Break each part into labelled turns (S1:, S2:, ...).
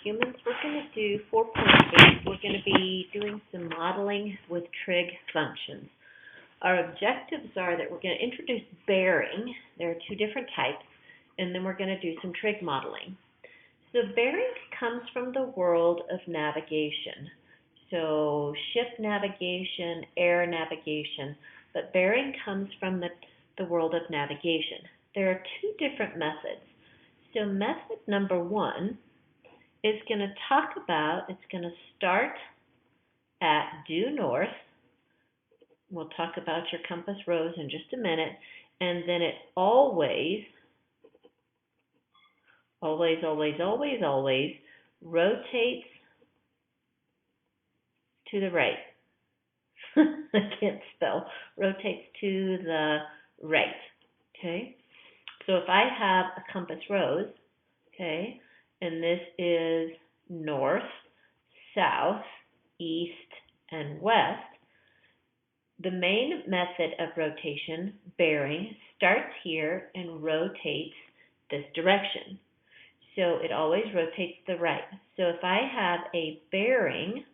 S1: humans, we're going to do 4.8. We're going to be doing some modeling with trig functions. Our objectives are that we're going to introduce bearing. There are two different types, and then we're going to do some trig modeling. So bearing comes from the world of navigation. So ship navigation, air navigation, but bearing comes from the world of navigation. There are two different methods. So method number one is going to talk about, it's going to start at due north. We'll talk about your compass rose in just a minute. And then it always rotates to the right. I can't spell. Rotates to the right. Okay? So if I have a compass rose, okay, and this is north, south, east, and west, the main method of rotation, bearing, starts here and rotates this direction. So it always rotates to the right. So if I have a bearing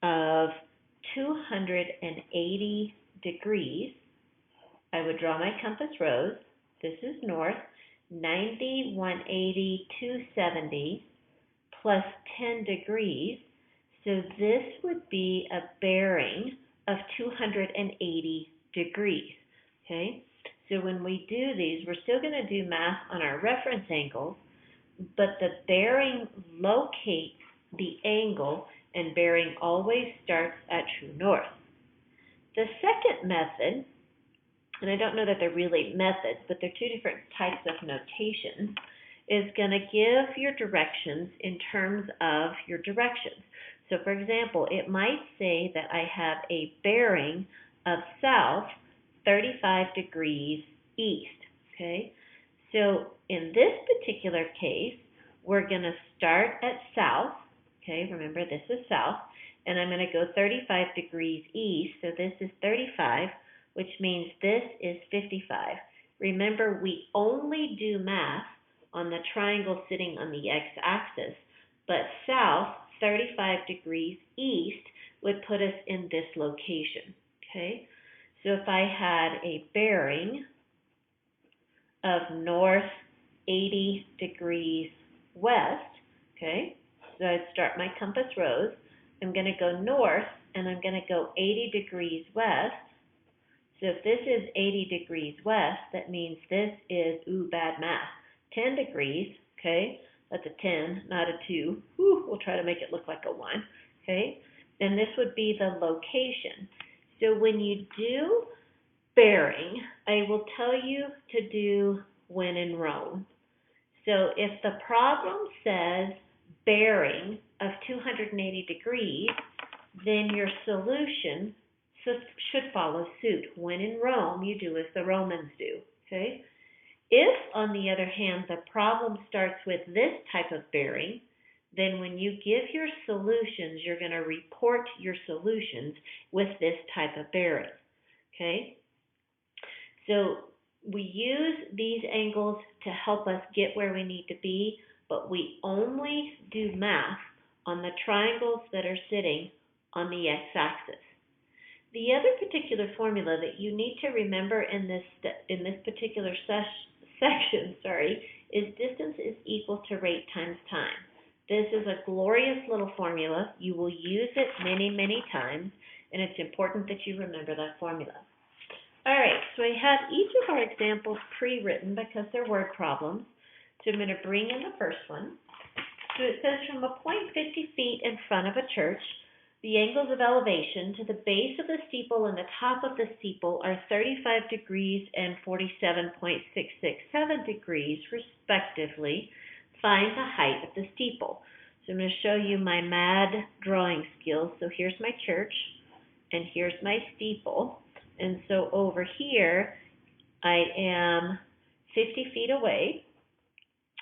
S1: of 280 degrees, I would draw my compass rose. This is north, 90, 180, 270, plus 10 degrees. So this would be a bearing of 280 degrees, okay? So when we do these, we're still going to do math on our reference angles, but the bearing locates the angle, and bearing always starts at true north. The second method, and I don't know that they're really methods, but they're two different types of notation, is going to give your directions in terms of your directions. So for example, it might say that I have a bearing of south 35 degrees east, okay? So in this particular case, we're going to start at south, okay? Remember, this is south, and I'm going to go 35 degrees east, so this is 35, which means this is 55. Remember, we only do math on the triangle sitting on the x-axis, but south, 35 degrees east, would put us in this location, okay? So if I had a bearing of north 80 degrees west, okay, so I'd start my compass rose. I'm going to go north, and I'm going to go 80 degrees west. So if this is 80 degrees west, that means this is, bad math, 10 degrees, okay? That's a 10, not a 2. We'll try to make it look like a 1, okay? And this would be the location. So when you do bearing, I will tell you to do when in Rome. So if the problem says bearing of 280 degrees, then your solution should follow suit. When in Rome, you do as the Romans do, okay? If, on the other hand, the problem starts with this type of bearing, then when you give your solutions, you're going to report your solutions with this type of bearing, okay? So we use these angles to help us get where we need to be, but we only do math on the triangles that are sitting on the x-axis. The other particular formula that you need to remember in this particular section, is distance is equal to rate times time. This is a glorious little formula. You will use it many, many times, and it's important that you remember that formula. All right, so I have each of our examples pre-written because they're word problems. So I'm going to bring in the first one. So it says from a point 50 feet in front of a church, the angles of elevation to the base of the steeple and the top of the steeple are 35 degrees and 47.667 degrees, respectively. Find the height of the steeple. So I'm going to show you my mad drawing skills. So here's my church, and here's my steeple. And so over here, I am 50 feet away.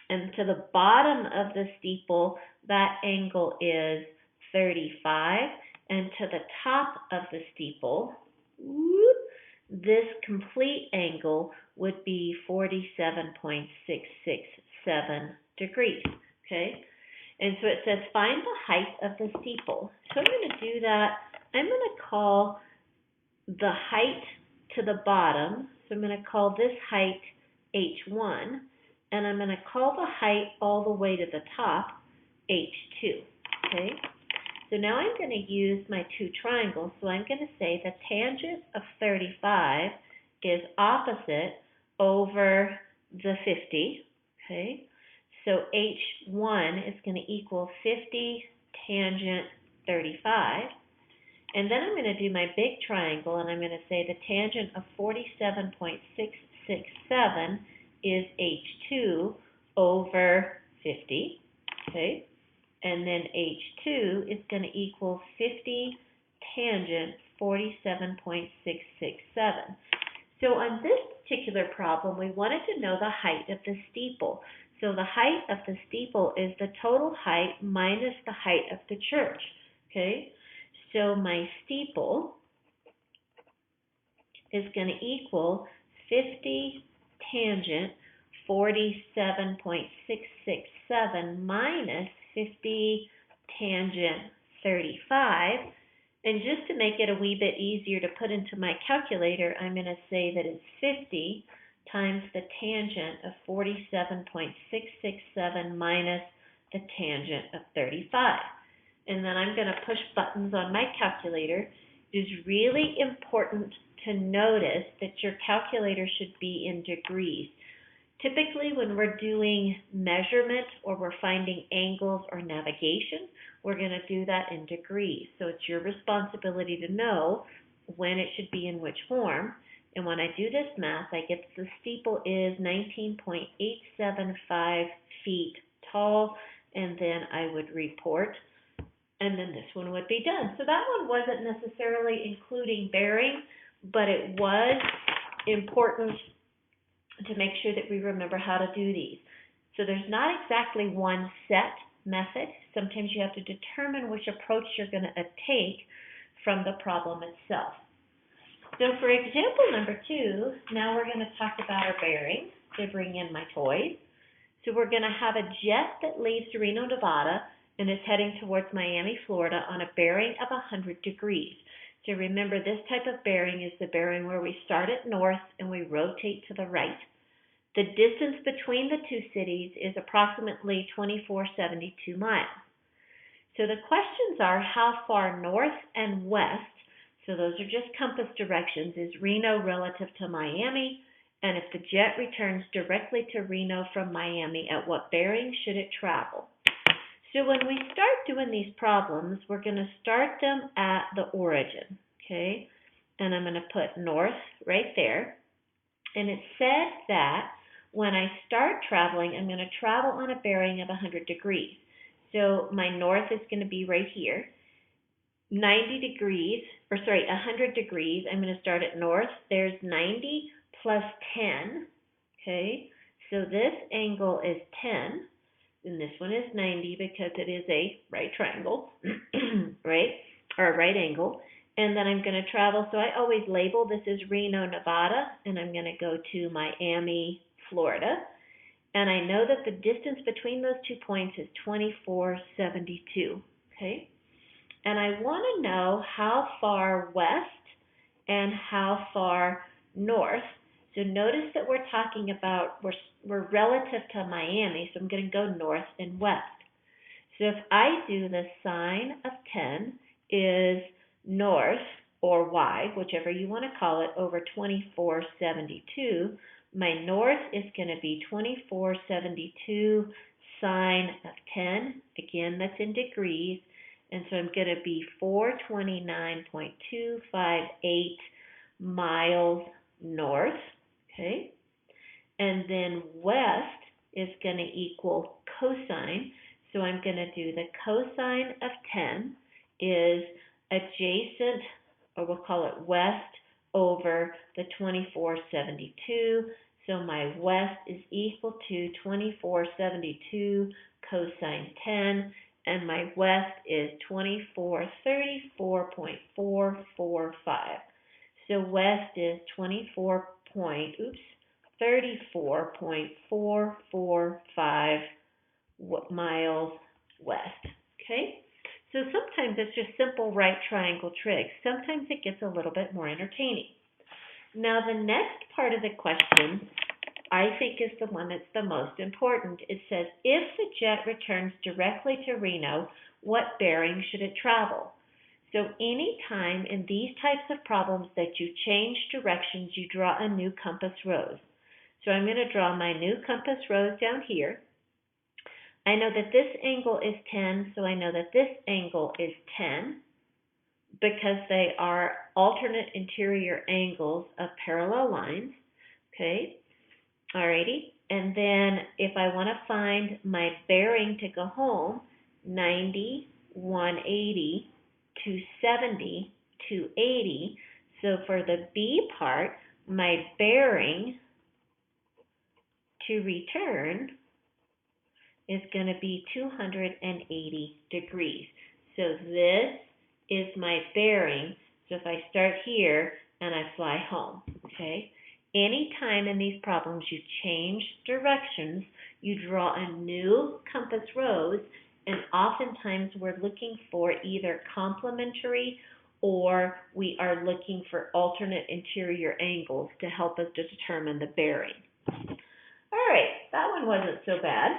S1: And to the bottom of the steeple, that angle is 35, and to the top of the steeple, this complete angle would be 47.667 degrees, okay? And so it says find the height of the steeple. So I'm going to do that. I'm going to call the height to the bottom. So I'm going to call this height H1. And I'm going to call the height all the way to the top H2. Okay? So now I'm going to use my two triangles. So I'm going to say the tangent of 35 is opposite over the 50. Okay? So H1 is going to equal 50 tangent 35. And then I'm going to do my big triangle, and I'm going to say the tangent of 47.667 is H2 over 50. Okay? And then H2 is going to equal 50 tangent 47.667. So on this particular problem, we wanted to know the height of the steeple. So the height of the steeple is the total height minus the height of the church. Okay? So my steeple is going to equal 50 tangent 47.667 minus 50 tangent 35. And just to make it a wee bit easier to put into my calculator, I'm going to say that it's 50 times the tangent of 47.667 minus the tangent of 35. And then I'm going to push buttons on my calculator. It is really important to notice that your calculator should be in degrees. Typically, when we're doing measurement or we're finding angles or navigation, we're going to do that in degrees. So it's your responsibility to know when it should be in which form. And when I do this math, I get the steeple is 19.875 feet tall, and then I would report, and then this one would be done. So that one wasn't necessarily including bearing, but it was important to make sure that we remember how to do these. So there's not exactly one set method. Sometimes you have to determine which approach you're going to take from the problem itself. So for example number 2, now we're going to talk about our bearing to bring in my toys. So we're going to have a jet that leaves Reno, Nevada, and is heading towards Miami, Florida on a bearing of 100 degrees. So remember, this type of bearing is the bearing where we start at north and we rotate to the right. The distance between the two cities is approximately 2472 miles. So the questions are how far north and west, so those are just compass directions, is Reno relative to Miami, and if the jet returns directly to Reno from Miami, at what bearing should it travel? So when we start doing these problems, we're going to start them at the origin, okay? And I'm going to put north right there. And it said that when I start traveling, I'm going to travel on a bearing of 100 degrees. So my north is going to be right here. 100 degrees, I'm going to start at north. There's 90 plus 10, okay? So this angle is 10. And this one is 90 because it is a right triangle, right? Or a right angle. And then I'm going to travel. So I always label this as Reno, Nevada, and I'm going to go to Miami, Florida. And I know that the distance between those 2 points is 2472, okay? And I want to know how far west and how far north. So notice that we're talking about, we're relative to Miami, so I'm going to go north and west. So if I do the sine of 10 is north, or y, whichever you want to call it, over 2472, my north is going to be 2472 sine of 10. Again, that's in degrees. And so I'm going to be 429.258 miles north. Okay, and then west is going to equal cosine. So I'm going to do the cosine of 10 is adjacent, or we'll call it west, over the 2472. So my west is equal to 2472 cosine 10, and my west is 2434.445. So west is 34.445 miles west. Okay? So sometimes it's just simple right triangle trig. Sometimes it gets a little bit more entertaining. Now the next part of the question I think is the one that's the most important. It says, if the jet returns directly to Reno, what bearing should it travel? So anytime in these types of problems that you change directions, you draw a new compass rose. So I'm going to draw my new compass rose down here. I know that this angle is 10, so I know that this angle is 10 because they are alternate interior angles of parallel lines. Okay, alrighty. And then if I want to find my bearing to go home, 90, 180, 270, 280. So for the B part, my bearing to return is going to be 280 degrees. So this is my bearing. So if I start here and I fly home, okay? Anytime in these problems you change directions, you draw a new compass rose, and oftentimes we're looking for either complementary or we are looking for alternate interior angles to help us to determine the bearing. All right, that one wasn't so bad.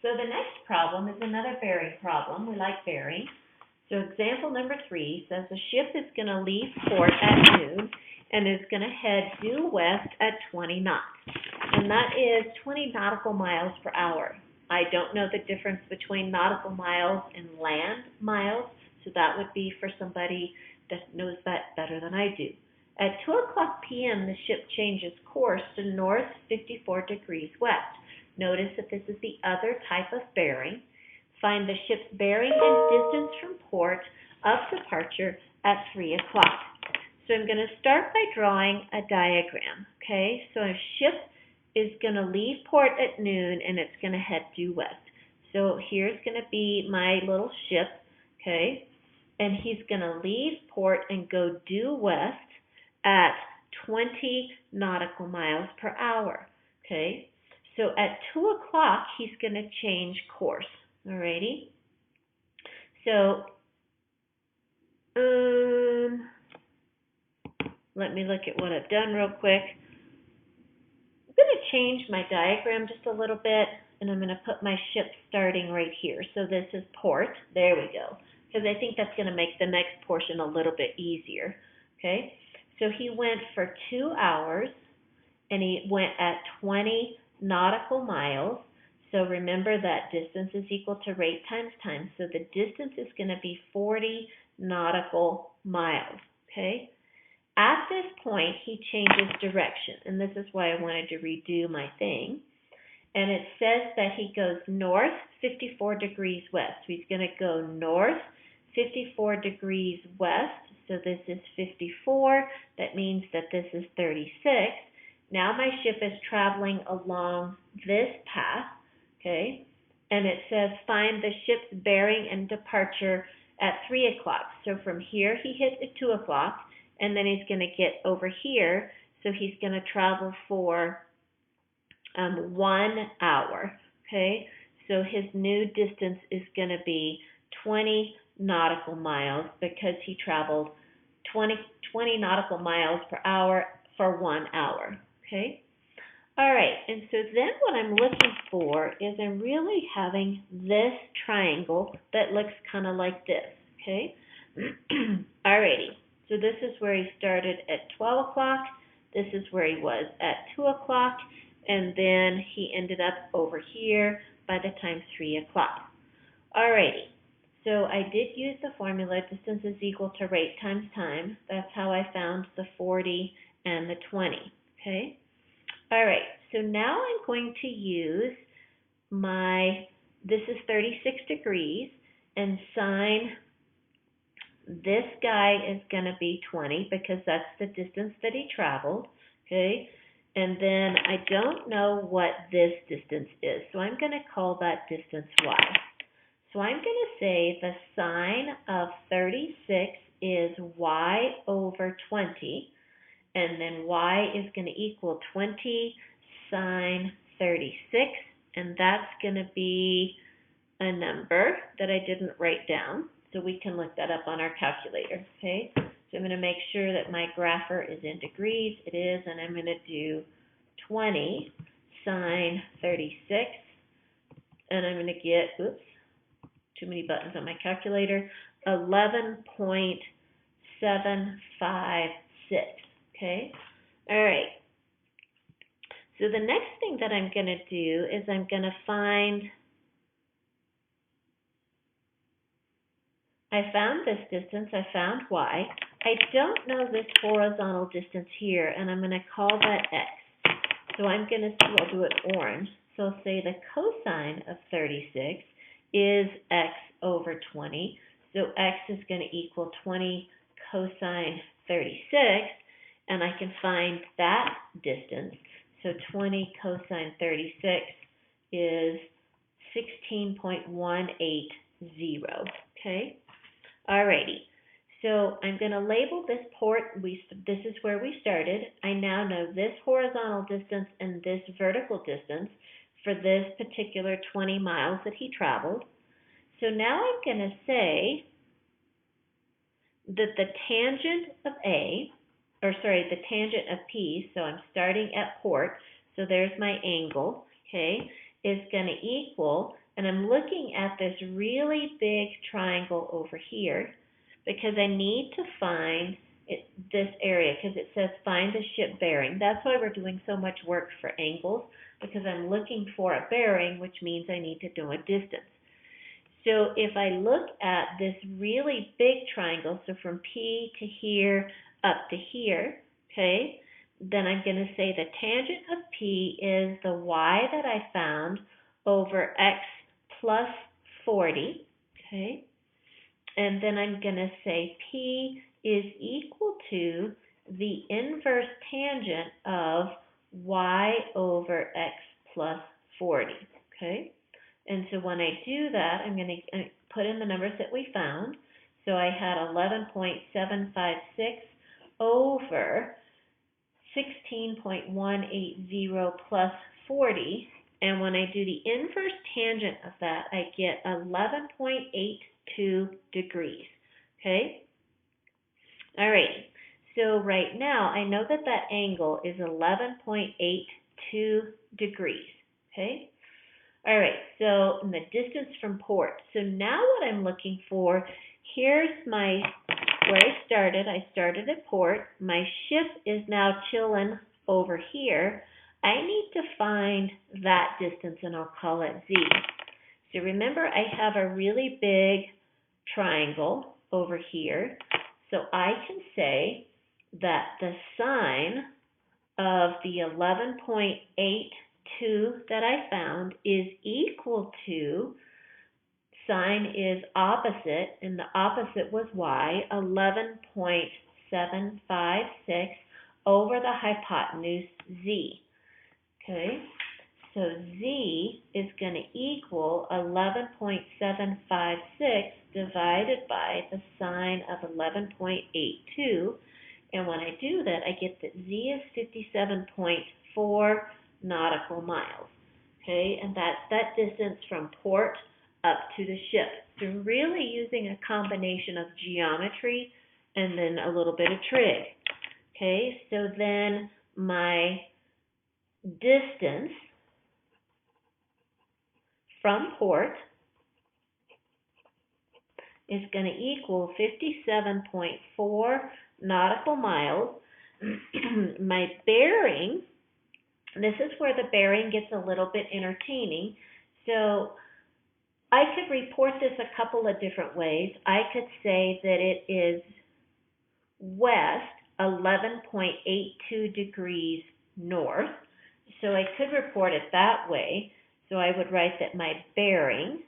S1: So the next problem is another bearing problem. We like bearing. So example number 3 says a ship is going to leave port at noon and is going to head due west at 20 knots. And that is 20 nautical miles per hour. I don't know the difference between nautical miles and land miles, so that would be for somebody that knows that better than I do. At 2 o'clock p.m., the ship changes course to north 54 degrees west. Notice that this is the other type of bearing. Find the ship's bearing and distance from port of departure at 3 o'clock. So I'm going to start by drawing a diagram, okay? So a ship is going to leave port at noon and it's going to head due west. So here's going to be my little ship, okay? And he's going to leave port and go due west at 20 nautical miles per hour, okay? So at 2 o'clock, he's going to change course, alrighty? So, let me look at what I've done real quick. I'm going to change my diagram just a little bit, and I'm going to put my ship starting right here. So this is port. There we go. Because I think that's going to make the next portion a little bit easier, okay? So he went for 2 hours, and he went at 20 nautical miles. So remember that distance is equal to rate times time. So the distance is going to be 40 nautical miles, okay? At this point, he changes direction, and this is why I wanted to redo my thing. And it says that he goes north 54 degrees west. He's going to go north 54 degrees west. So this is 54. That means that this is 36. Now my ship is traveling along this path, okay? And it says find the ship's bearing and departure at 3 o'clock. So from here he hits at 2 o'clock, and then he's going to get over here. So he's going to travel for 1 hour, okay? So his new distance is going to be 20 nautical miles because he traveled 20 nautical miles per hour for 1 hour, okay? All right, and so then what I'm looking for is I'm really having this triangle that looks kind of like this, okay? Alrighty, so this is where he started at 12 o'clock. This is where he was at 2 o'clock, and then he ended up over here by the time 3 o'clock. Alrighty, so I did use the formula, distance is equal to rate times time. That's how I found the 40 and the 20, okay? Alright, so now I'm going to use this is 36 degrees, and sine this guy is going to be 20 because that's the distance that he traveled, okay? And then I don't know what this distance is, so I'm going to call that distance y. So I'm going to say the sine of 36 is y over 20, and then y is going to equal 20 sine 36, and that's going to be a number that I didn't write down, so we can look that up on our calculator, okay? So I'm going to make sure that my grapher is in degrees. It is, and I'm going to do 20 sine 36, and I'm going to get, oops, too many buttons on my calculator, 11.756, okay? All right. So the next thing that I'm going to do is I'm going to find, I found this distance, I found y. I don't know this horizontal distance here, and I'm going to call that x. So I'm going to, I'll do it orange. So I'll say the cosine of 36 is x over 20. So x is going to equal 20 cosine 36, and I can find that distance. So 20 cosine 36 is 16.180, okay? Alrighty, so I'm going to label this port. This is where we started. I now know this horizontal distance and this vertical distance for this particular 20 miles that he traveled. So now I'm going to say that the tangent of the tangent of P, so I'm starting at port, so there's my angle, okay, is going to equal, and I'm looking at this really big triangle over here because I need to find this area, because it says find the ship bearing. That's why we're doing so much work for angles, because I'm looking for a bearing, which means I need to know a distance. So if I look at this really big triangle, so from P to here up to here, okay, then I'm going to say the tangent of P is the y that I found over x plus 40, okay, and then I'm going to say P is equal to the inverse tangent of y over x plus 40, okay. And so when I do that, I'm going to put in the numbers that we found. So I had 11.756 over 16.180 plus 40. And when I do the inverse tangent of that, I get 11.82 degrees. Okay? All right. So right now, I know that that angle is 11.82 degrees. Okay? All right, so the distance from port. So now what I'm looking for, here's where I started. I started at port. My ship is now chilling over here. I need to find that distance, and I'll call it z. So remember, I have a really big triangle over here. So I can say that the sine of the 11.82 that I found is equal to, sine is opposite, and the opposite was y, 11.756 over the hypotenuse z. Okay, so z is going to equal 11.756 divided by the sine of 11.82. And when I do that, I get that z is 57.4 nautical miles. Okay, and that's that distance from port up to the ship. So really using a combination of geometry and then a little bit of trig. Okay, so then my distance from port is going to equal 57.4 nautical miles. My bearing, this is where the bearing gets a little bit entertaining. So I could report this a couple of different ways. I could say that it is west 11.82 degrees north. So I could report it that way. So I would write that my bearing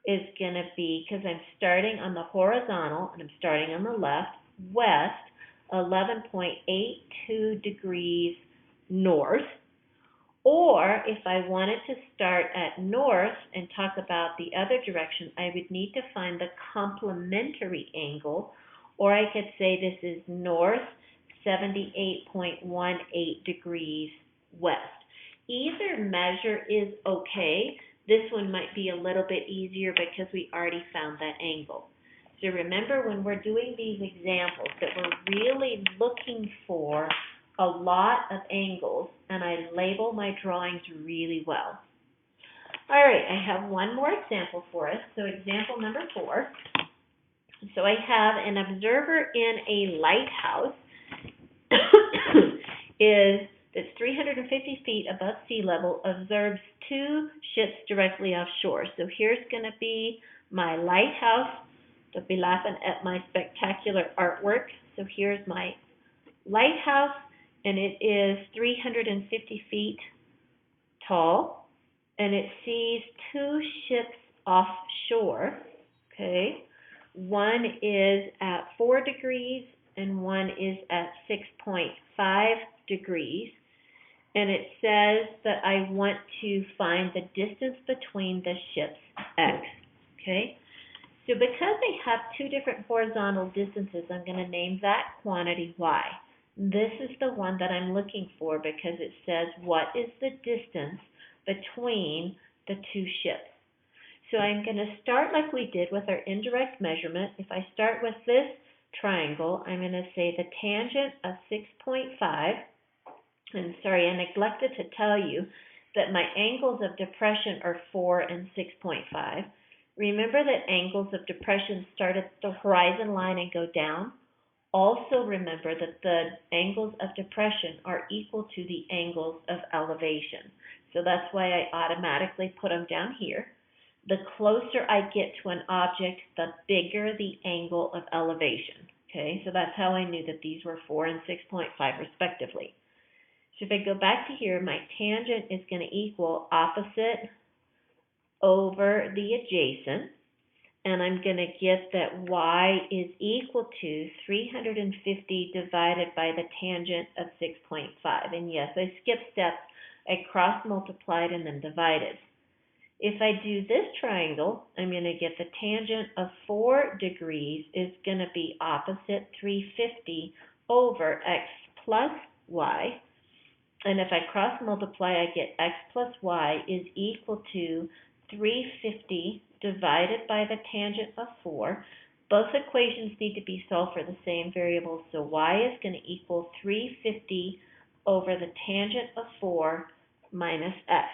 S1: is going to be, because I'm starting on the horizontal and I'm starting on the left, west 11.82 degrees north. Or if I wanted to start at north and talk about the other direction, I would need to find the complementary angle, or I could say this is north 78.18 degrees west. Either measure is okay. This one might be a little bit easier because we already found that angle. So remember, when we're doing these examples, that we're really looking for a lot of angles, and I label my drawings really well. All right, I have one more example for us. So example number 4. So I have an observer in a lighthouse that's 350 feet above sea level, observes 2 ships directly offshore. So here's going to be my lighthouse. Don't be laughing at my spectacular artwork. So here's my lighthouse, and it is 350 feet tall, and it sees 2 ships offshore. Okay, one is at 4 degrees and one is at 6.5 degrees. And it says that I want to find the distance between the ships, x. Okay, so because they have 2 different horizontal distances, I'm going to name that quantity y. This is the one that I'm looking for because it says what is the distance between the 2 ships. So I'm going to start like we did with our indirect measurement. If I start with this triangle, I'm going to say the tangent of 6.5. And sorry, I neglected to tell you that my angles of depression are 4 and 6.5. Remember that angles of depression start at the horizon line and go down. Also remember that the angles of depression are equal to the angles of elevation. So that's why I automatically put them down here. The closer I get to an object, the bigger the angle of elevation. Okay, so that's how I knew that these were 4 and 6.5 respectively. So if I go back to here, my tangent is going to equal opposite over the adjacent. And I'm going to get that y is equal to 350 divided by the tangent of 6.5. And yes, I skipped steps. I cross-multiplied and then divided. If I do this triangle, I'm going to get the tangent of 4 degrees is going to be opposite 350 over x plus y. And if I cross-multiply, I get x plus y is equal to 350 divided by the tangent of 4. Both equations need to be solved for the same variable, so y is going to equal 350 over the tangent of 4 minus x.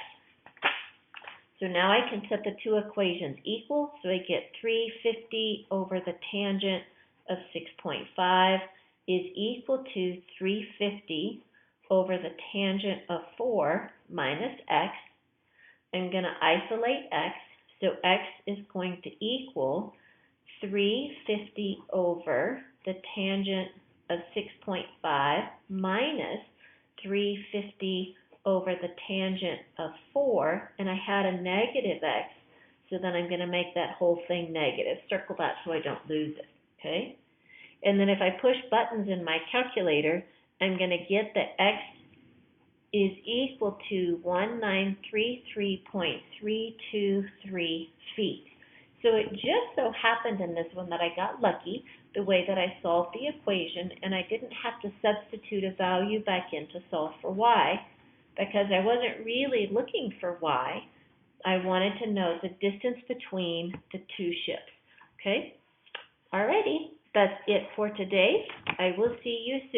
S1: So now I can set the 2 equations equal, so I get 350 over the tangent of 6.5 is equal to 350 over the tangent of 4 minus x. I'm going to isolate x, so x is going to equal 350 over the tangent of 6.5 minus 350 over the tangent of 4, and I had a negative x, so then I'm going to make that whole thing negative. Circle that so I don't lose it, okay? And then if I push buttons in my calculator, I'm going to get that x is equal to 1933.323 feet. So it just so happened in this one that I got lucky the way that I solved the equation, and I didn't have to substitute a value back in to solve for y, because I wasn't really looking for y. I wanted to know the distance between the 2 ships. Okay? Alrighty, that's it for today. I will see you soon.